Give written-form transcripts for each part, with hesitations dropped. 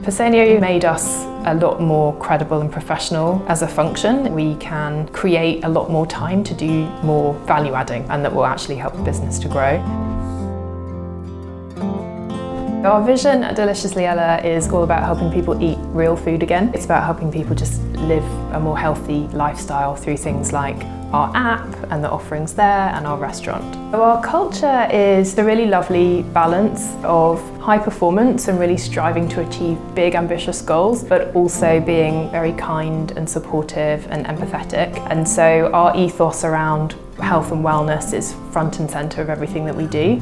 Personio made us a lot more credible and professional as a function. We can create a lot more time to do more value adding, and that will actually help the business to grow. Our vision at Deliciously Ella is all about helping people eat real food again. It's about helping people just live a more healthy lifestyle through things like our app and the offerings there and our restaurant. So our culture is the really lovely balance of high performance and really striving to achieve big ambitious goals, but also being very kind and supportive and empathetic. And so our ethos around health and wellness is front and centre of everything that we do.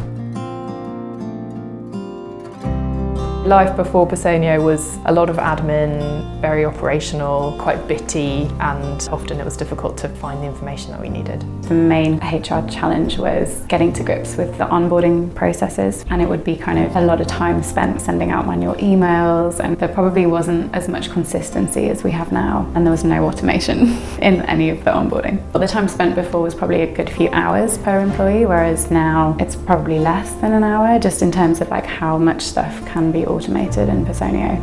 Life before Personio was a lot of admin, very operational, quite bitty, and often it was difficult to find the information that we needed. The main HR challenge was getting to grips with the onboarding processes, and it would be kind of a lot of time spent sending out manual emails, and there probably wasn't as much consistency as we have now, and there was no automation in any of the onboarding. The time spent before was probably a good few hours per employee, whereas now it's probably less than an hour, just in terms of like how much stuff can be automated in Personio.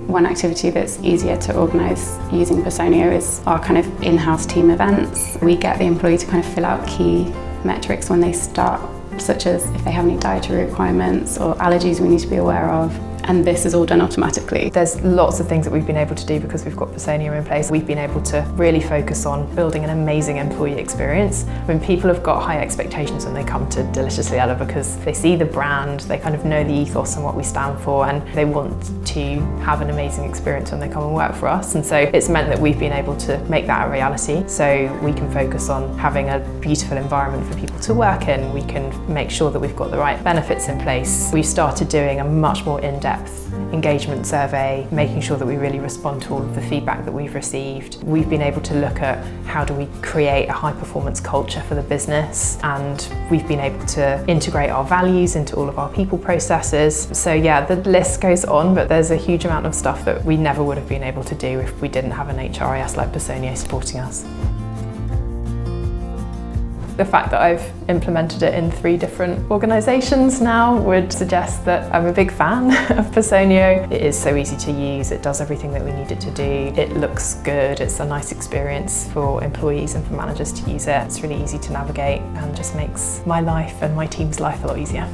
One activity that's easier to organise using Personio is our kind of in-house team events. We get the employee to kind of fill out key metrics when they start, such as if they have any dietary requirements or allergies we need to be aware of. And this is all done automatically. There's lots of things that we've been able to do because we've got Personio in place. We've been able to really focus on building an amazing employee experience. When people have got high expectations when they come to Deliciously Ella because they see the brand, they kind of know the ethos and what we stand for, and they want to have an amazing experience when they come and work for us. And so it's meant that we've been able to make that a reality. So we can focus on having a beautiful environment for people to work in. We can make sure that we've got the right benefits in place. We've started doing a much more in-depth engagement survey, making sure that we really respond to all of the feedback that we've received. We've been able to look at how do we create a high performance culture for the business, and we've been able to integrate our values into all of our people processes. So yeah, the list goes on, but there's a huge amount of stuff that we never would have been able to do if we didn't have an HRIS like Personio supporting us. The fact that I've implemented it in 3 different organisations now would suggest that I'm a big fan of Personio. It is so easy to use, it does everything that we need it to do, it looks good, it's a nice experience for employees and for managers to use it. It's really easy to navigate and just makes my life and my team's life a lot easier.